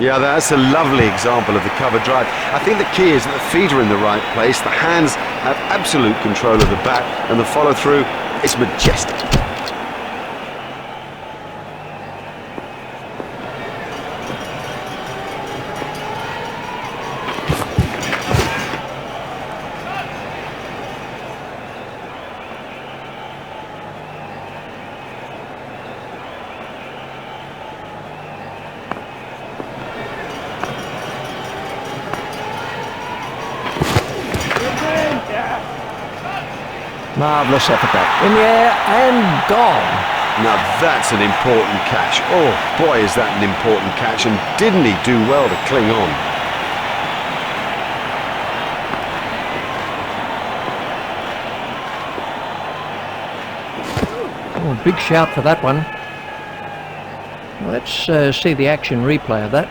Yeah, that's a lovely example of the cover drive. I think the key is that the feet are in the right place, the hands have absolute control of the bat, and the follow-through is majestic. Marvellous effort that. In the air and gone. Now that's an important catch. Oh boy, is that an important catch, and didn't he do well to cling on? Oh, big shout for that one. Let's see the action replay of that.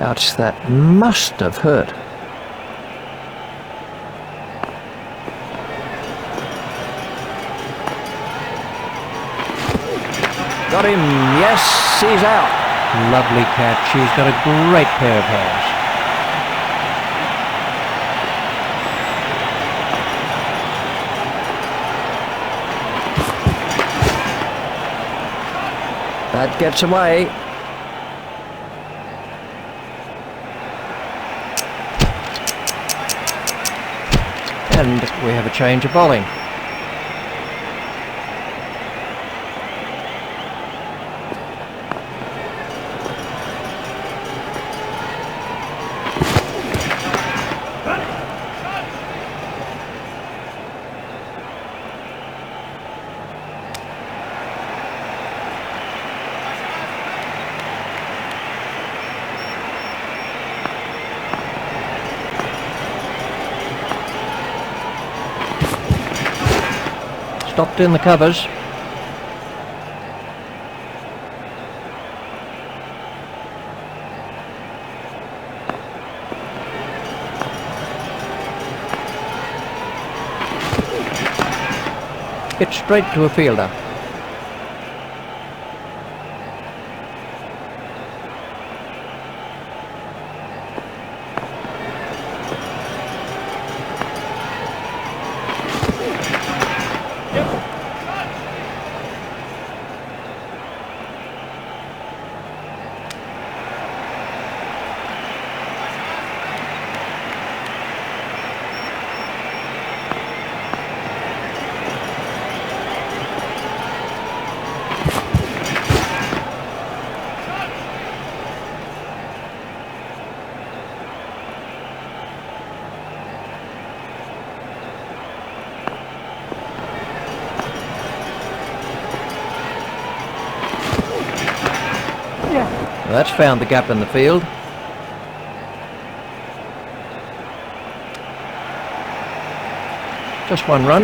Ouch, that must have hurt. Got him, yes, he's out. Lovely catch, he's got a great pair of hands. That gets away. And we have a change of bowling. Stopped in the covers. Hit straight to a fielder. That's found the gap in the field. Just one run.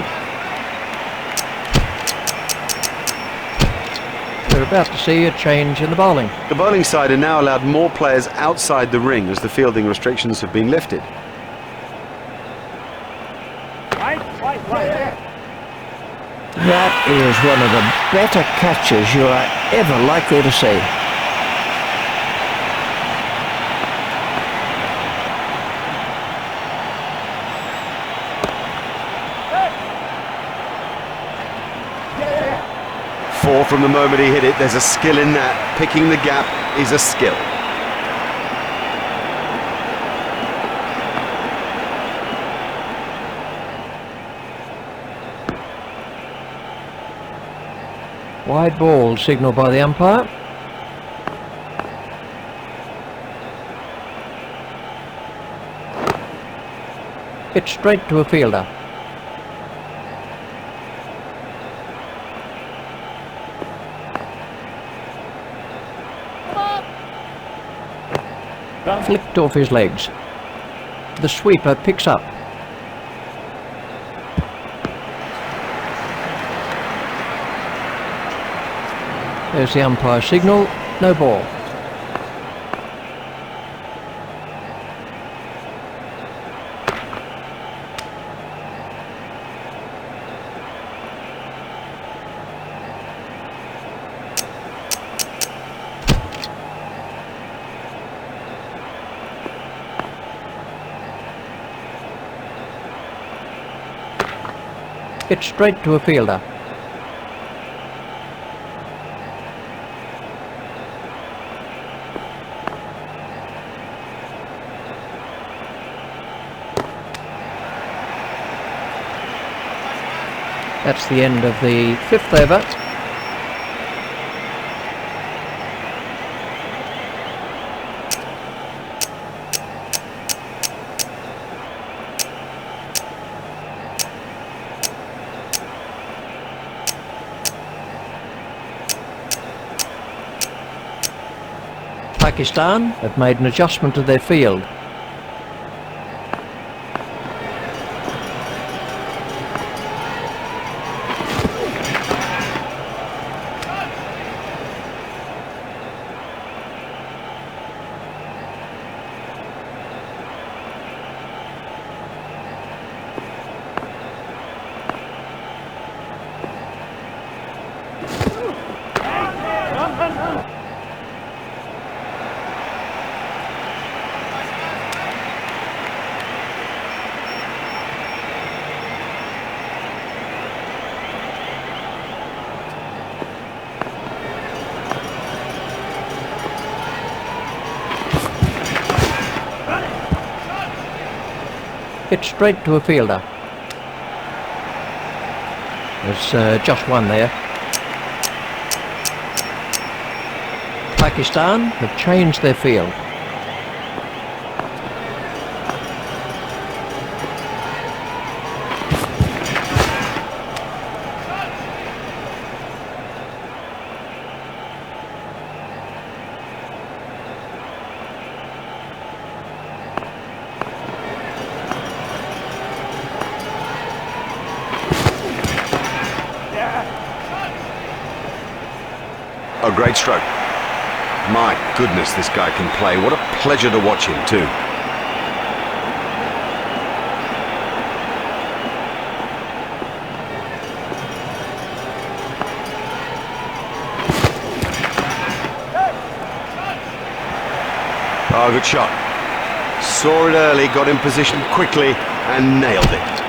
We're about to see a change in the bowling. The bowling side are now allowed more players outside the ring as the fielding restrictions have been lifted. That is one of the better catches you are ever likely to see. Four from the moment he hit it. There's a skill in that. Picking the gap is a skill. Wide ball signalled by the umpire. Hit straight to a fielder. Flicked off his legs. The sweeper picks up. There's the umpire signal, no ball. It's straight to a fielder. That's the end of the 5th over. Pakistan have made an adjustment to their field. Hit straight to a fielder. There's just one there. Pakistan have changed their field. A great stroke. My goodness, this guy can play. What a pleasure to watch him too. Oh, good shot. Saw it early, got in position quickly and nailed it.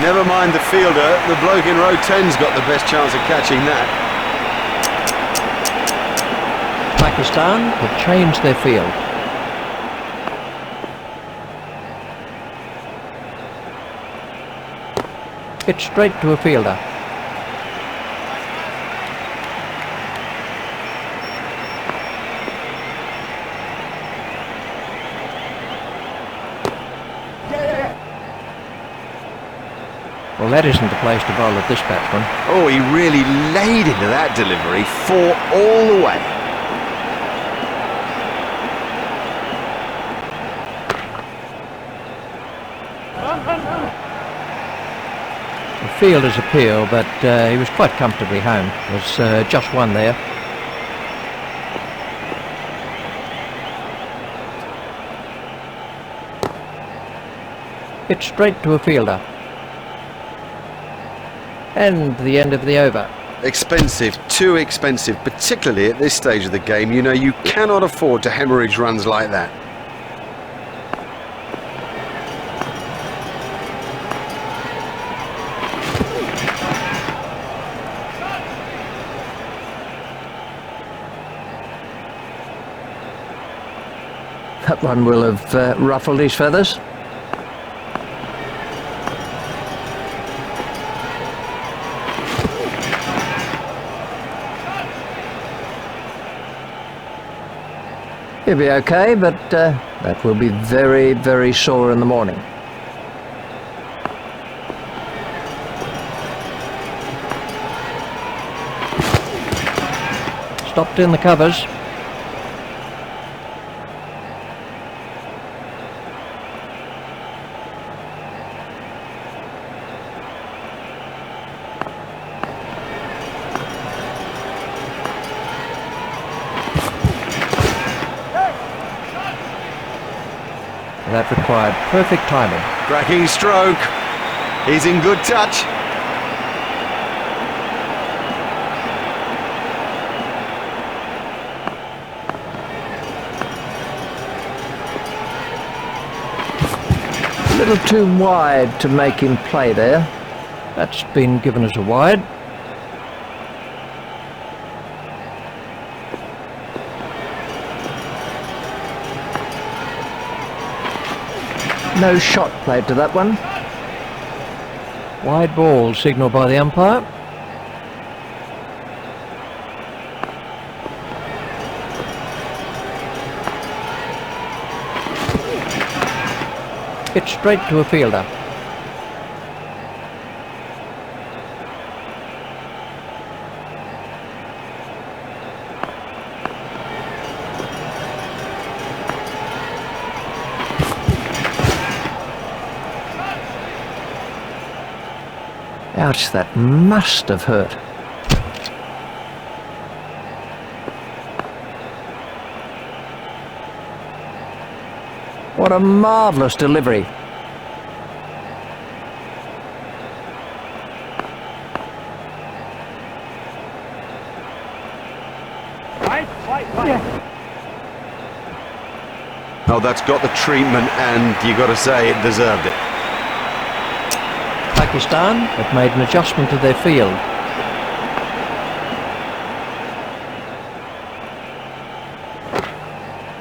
Never mind the fielder, the bloke in row 10's got the best chance of catching that. Pakistan have changed their field. Hit straight to a fielder. Well, that isn't the place to bowl at this batsman. Oh, he really laid into that delivery, 4 all the way. The fielder's appeal, but he was quite comfortably home. There's just one there. Hit straight to a fielder. And the end of the over. Expensive, too expensive, particularly at this stage of the game. You know, you cannot afford to hemorrhage runs like that. That one will have ruffled his feathers. He'll be okay, but that will be very, very sore in the morning. Stopped in the covers. That required perfect timing. Cracking stroke. He's in good touch. A little too wide to make him play there. That's been given as a wide. No shot played to that one. Wide ball signalled by the umpire. Hit straight to a fielder. Ouch, that must have hurt. What a marvellous delivery. Oh, that's got the treatment, and you got to say it deserved it. Pakistan have made an adjustment to their field.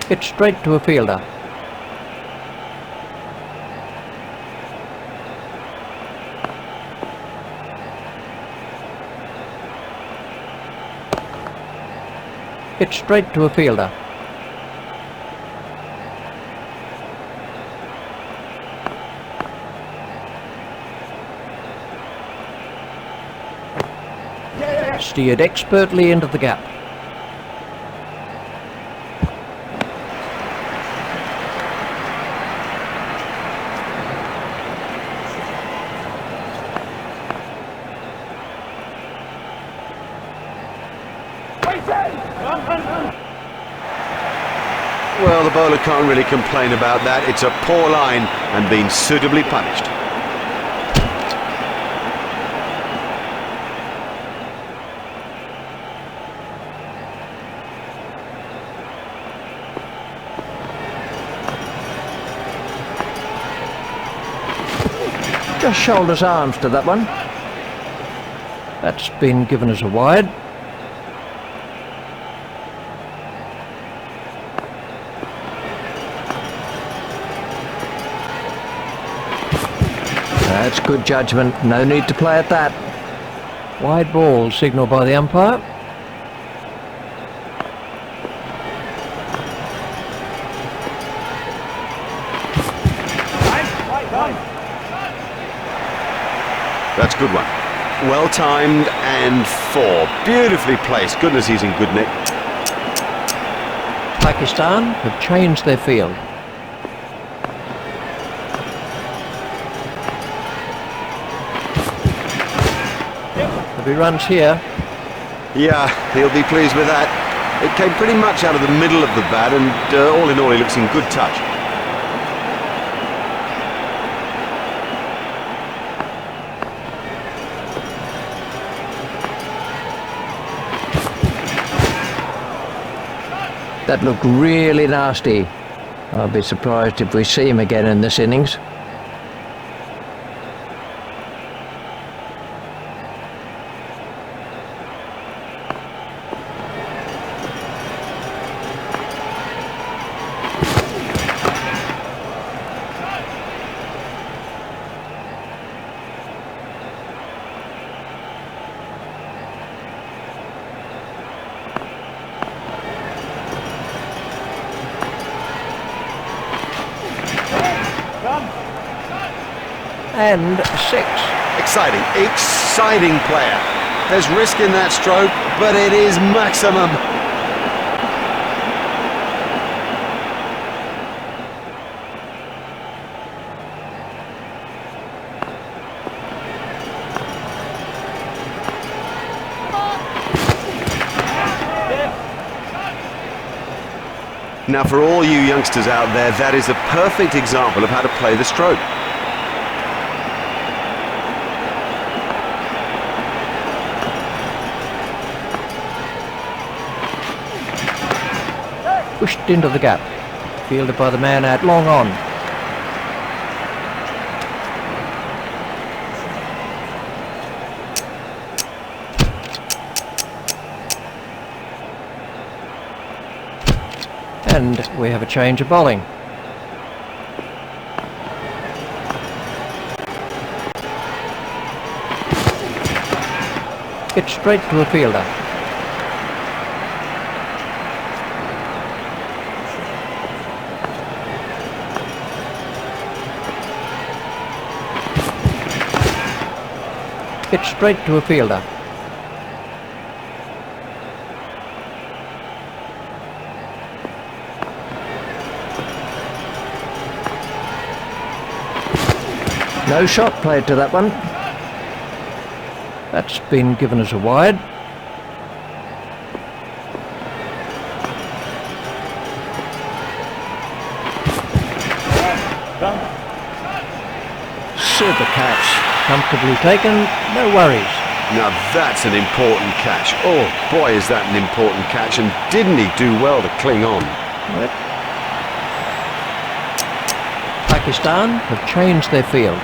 Hit straight to a fielder. Hit straight to a fielder. Steered expertly into the gap. Well, the bowler can't really complain about that. It's a poor line and been suitably punished. Just shoulders arms to that one. That's been given as a wide. That's good judgment. No need to play at that. Wide ball signalled by the umpire. That's a good one. Well timed and four. Beautifully placed. Goodness, he's in good nick. Pakistan have changed their field. There'll be runs here. Yeah, he'll be pleased with that. It came pretty much out of the middle of the bat, and all in all, he looks in good touch. That looked really nasty. I'll be surprised if we see him again in this innings. And 6. Exciting player. There's risk in that stroke, but it is maximum. Now, for all you youngsters out there, that is a perfect example of how to play the stroke. Pushed into the gap. Fielded by the man out long on. And we have a change of bowling. Hit straight to a fielder. Hit straight to a fielder. No shot played to that one. That's been given as a wide. Super catch. Comfortably taken, no worries. Now that's an important catch. Oh boy, is that an important catch, and didn't he do well to cling on? Right. Pakistan have changed their field.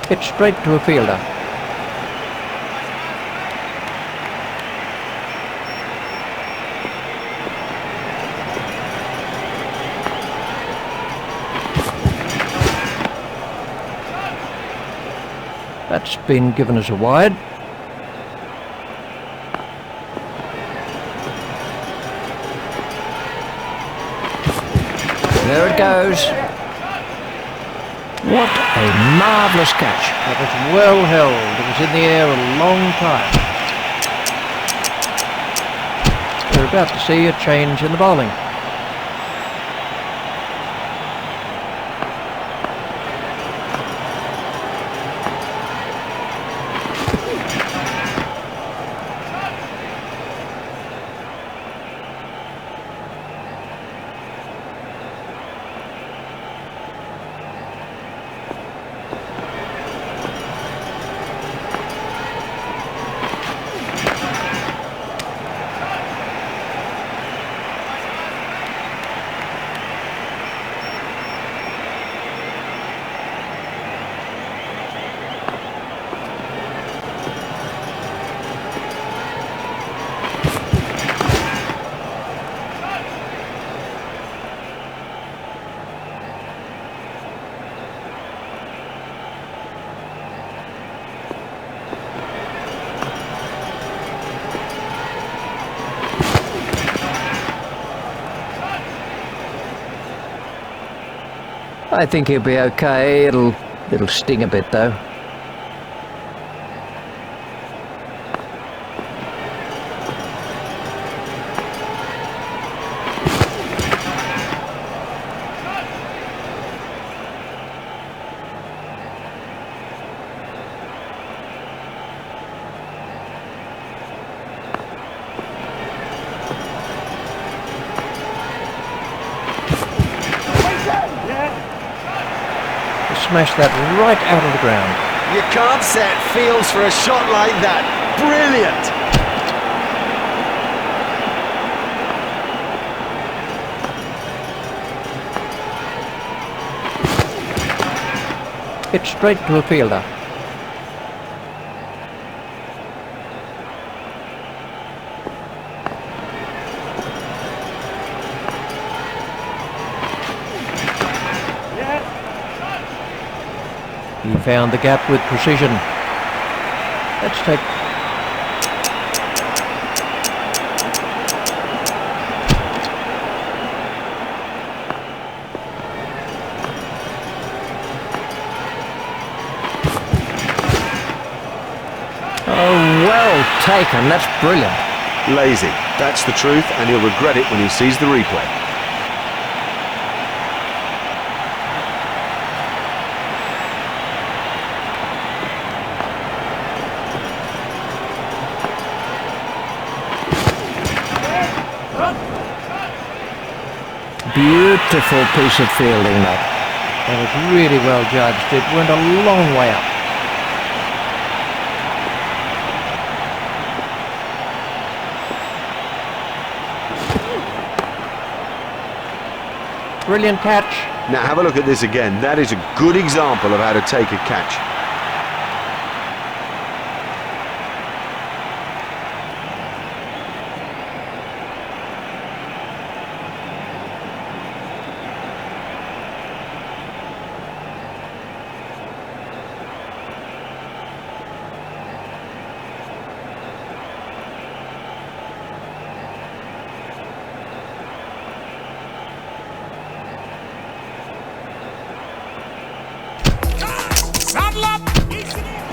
Hit straight to a fielder. That's been given as a wide. There it goes. What a marvellous catch. That was well held. It was in the air a long time. We're about to see a change in the bowling. I think he'll be okay. It'll sting a bit though. Smash that right out of the ground. You can't set fields for a shot like that. Brilliant! Hit straight to a fielder. He found the gap with precision. Let's take... Oh, well taken. That's brilliant. Lazy, that's the truth, and he'll regret it when he sees the replay. Beautiful piece of fielding, that. That was really well judged. It went a long way up. Brilliant catch. Now have a look at this again. That is a good example of how to take a catch.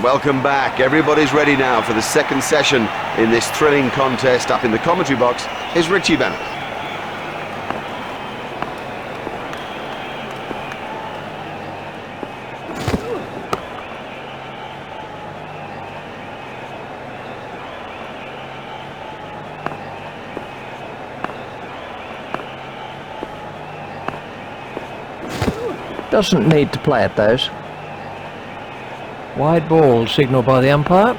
Welcome back. Everybody's ready now for the second session in this thrilling contest. Up in the commentary box is Richie Bennett. Doesn't need to play it, those. Wide ball signalled by the umpire.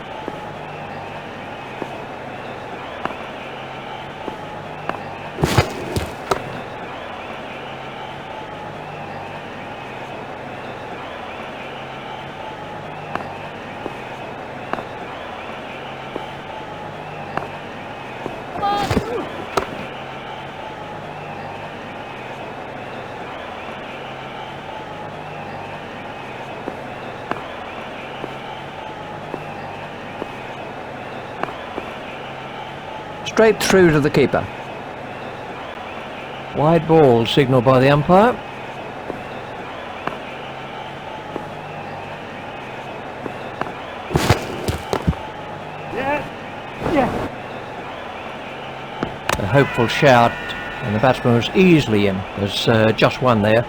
Straight through to the keeper. Wide ball signalled by the umpire. A hopeful shout, and the batsman was easily in. There's just one there.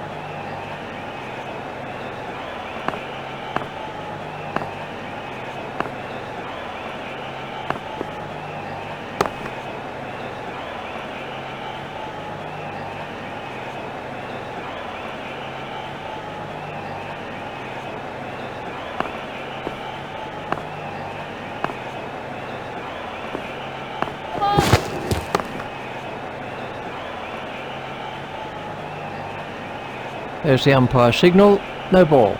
There's the umpire signal, no ball.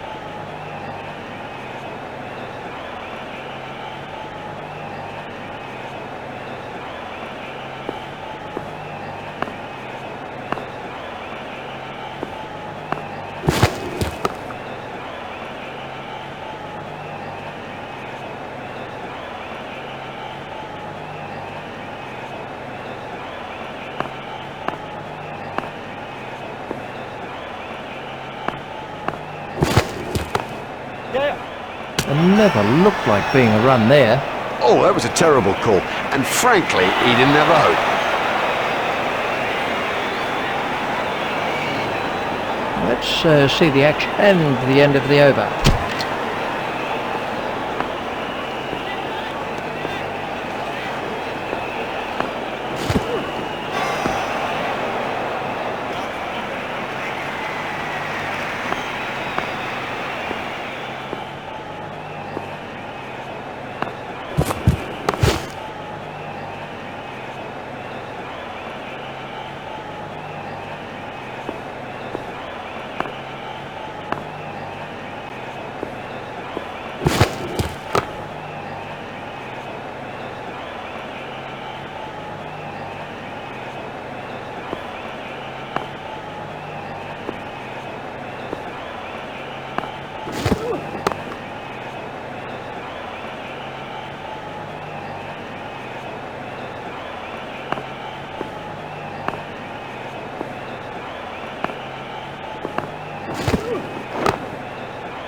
It never looked like being a run there. Oh, that was a terrible call, and frankly, he didn't have a hope. Let's see the action and the end of the over.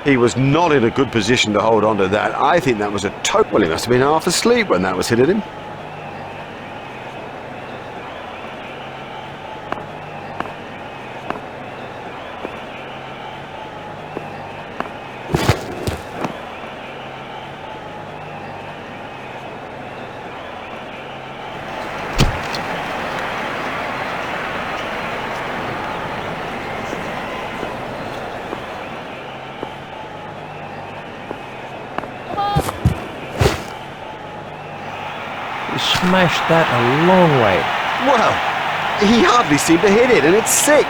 He was not in a good position to hold on to that. I think that was a well, he must have been half asleep when that was hit at him. Smashed that a long way. Well, he hardly seemed to hit it, and it's 6.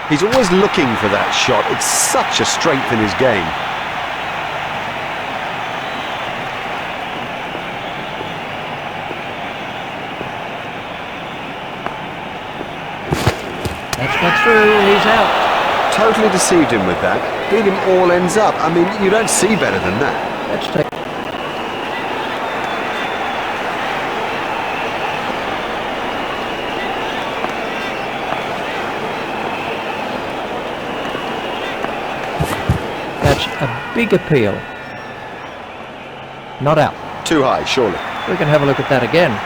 He's always looking for that shot. It's such a strength in his game. That's got through, he's out. Totally deceived him with that. Beat him all ends up. I mean, you don't see better than that. Let's take. That's a big appeal. Not out. Too high, surely. We can have a look at that again.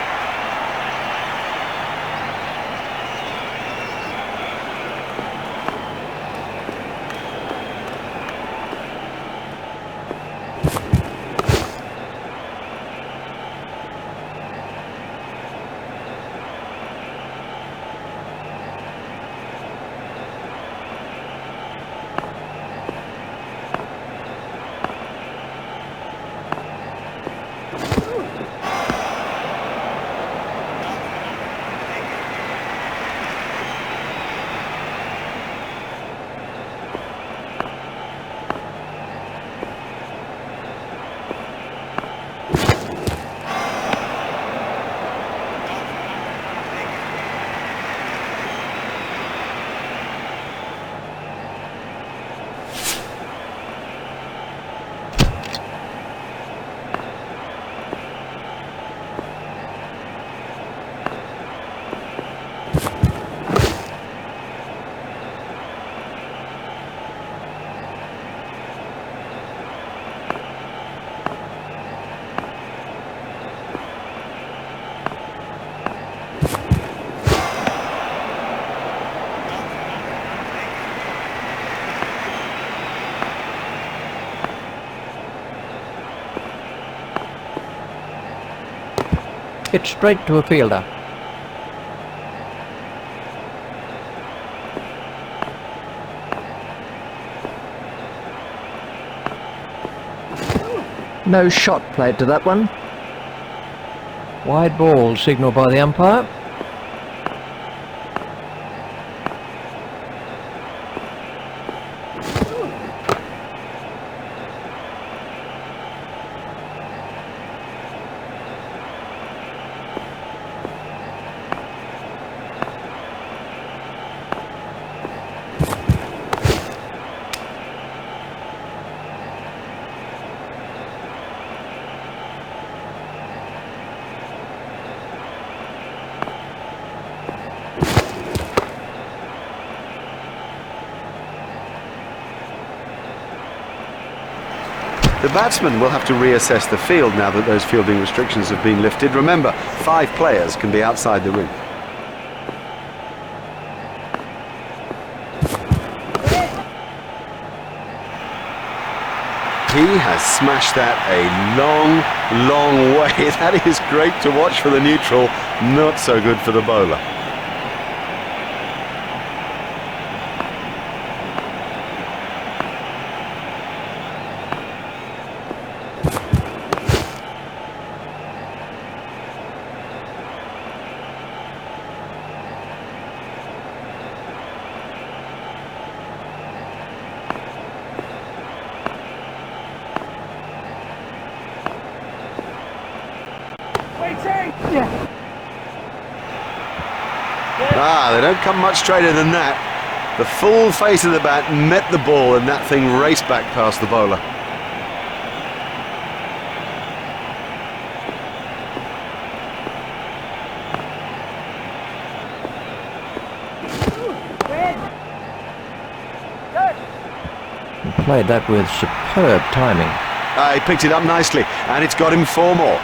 Hit straight to a fielder. No shot played to that one. Wide ball signalled by the umpire. The batsman will have to reassess the field now that those fielding restrictions have been lifted. Remember, 5 players can be outside the ring. He has smashed that a long, long way. That is great to watch for the neutral, not so good for the bowler. They don't come much straighter than that. The full face of the bat met the ball and that thing raced back past the bowler. Played that with superb timing. He picked it up nicely, and it's got him 4 more.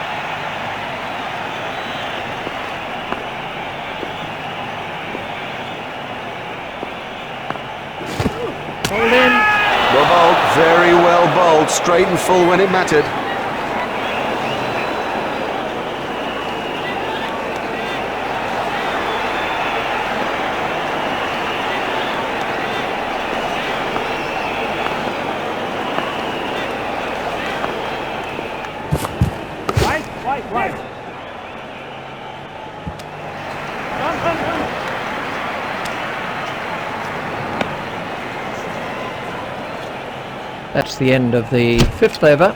Hold in. Well bowled, very well bowled, straight and full when it mattered. Right. That's the end of the 5th over.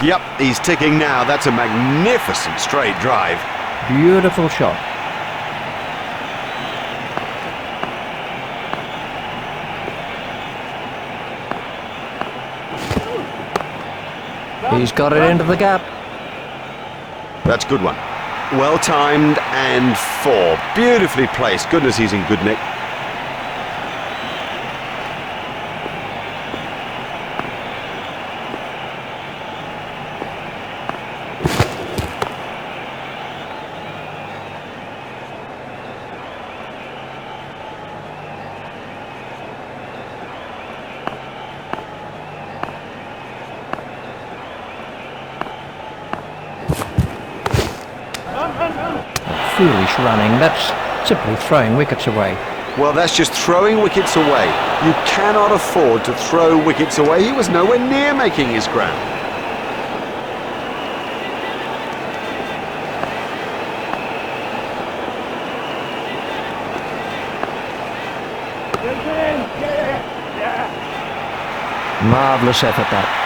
Yep, he's ticking now. That's a magnificent straight drive. Beautiful shot. He's got it into the gap. That's a good one. Well timed and 4. Beautifully placed. Goodness, he's in good nick. Foolish running. That's simply throwing wickets away. Well, that's just throwing wickets away. You cannot afford to throw wickets away. He was nowhere near making his ground. Marvellous effort that.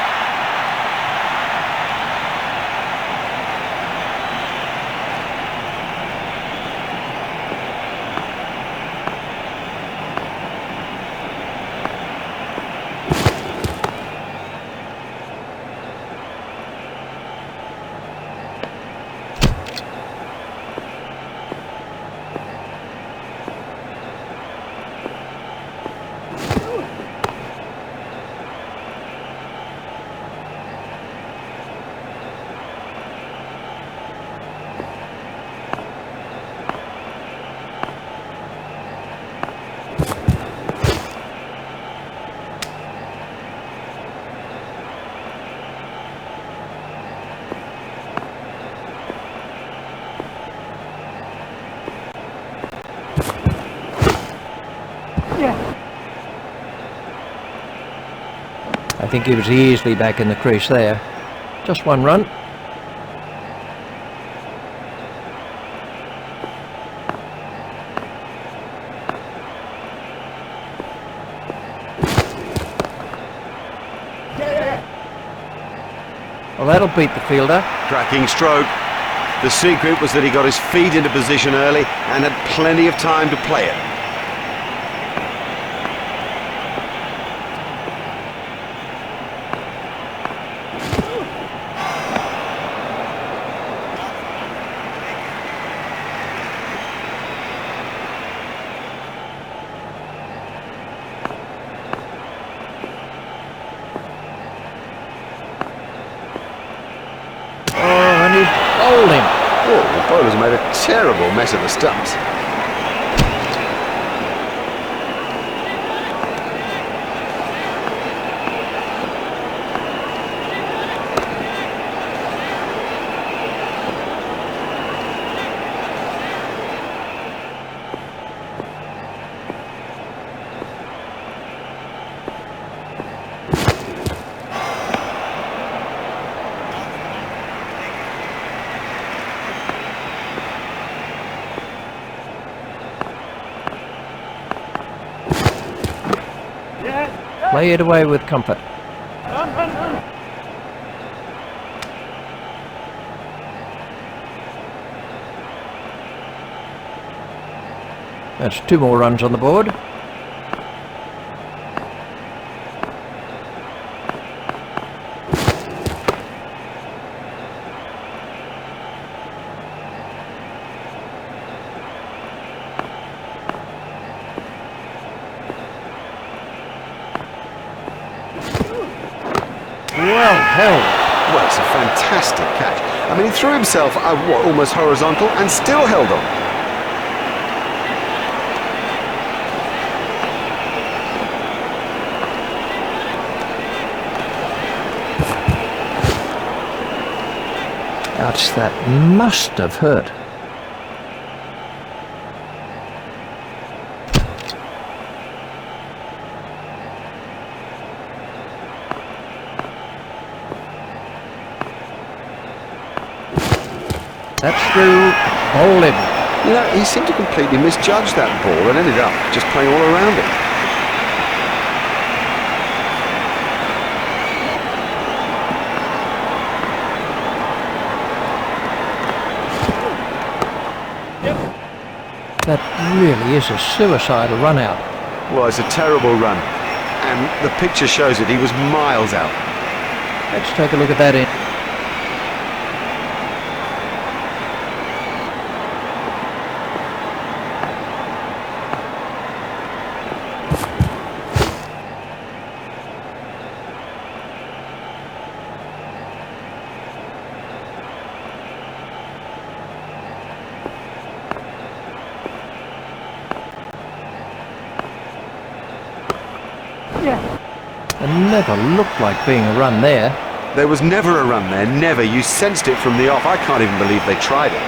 I think he was easily back in the crease there. Just 1 run. Well, that'll beat the fielder. Cracking stroke. The secret was that he got his feet into position early and had plenty of time to play it. Bowled him. Oh, the bowler's made a terrible mess of the stumps. Play it away with comfort. That's 2 more runs on the board. held. Well, it's a fantastic catch. I mean, he threw himself almost horizontal and still held on. Ouch, that must have hurt. That's through, hole in. You know, he seemed to completely misjudge that ball and ended up just playing all around it. That really is a suicidal run out. Well, it's a terrible run, and the picture shows it. He was miles out. Let's take a look at that in. It never looked like being a run there. There was never a run there, never. You sensed it from the off. I can't even believe they tried it.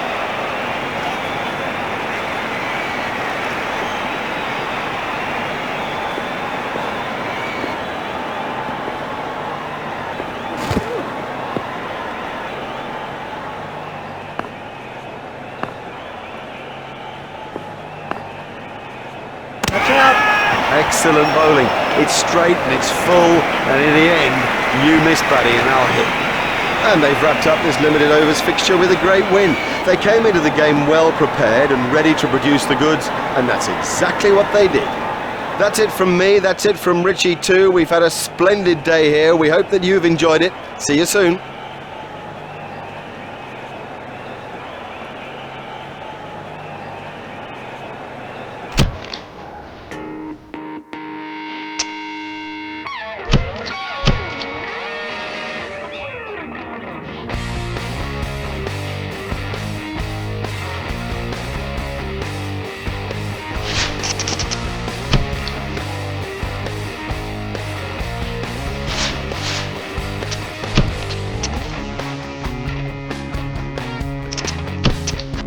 Watch out! Excellent bowling. It's straight and it's full, and in the end, you miss, buddy, and I'll hit. And they've wrapped up this limited overs fixture with a great win. They came into the game well prepared and ready to produce the goods, and that's exactly what they did. That's it from me, that's it from Richie too. We've had a splendid day here. We hope that you've enjoyed it. See you soon.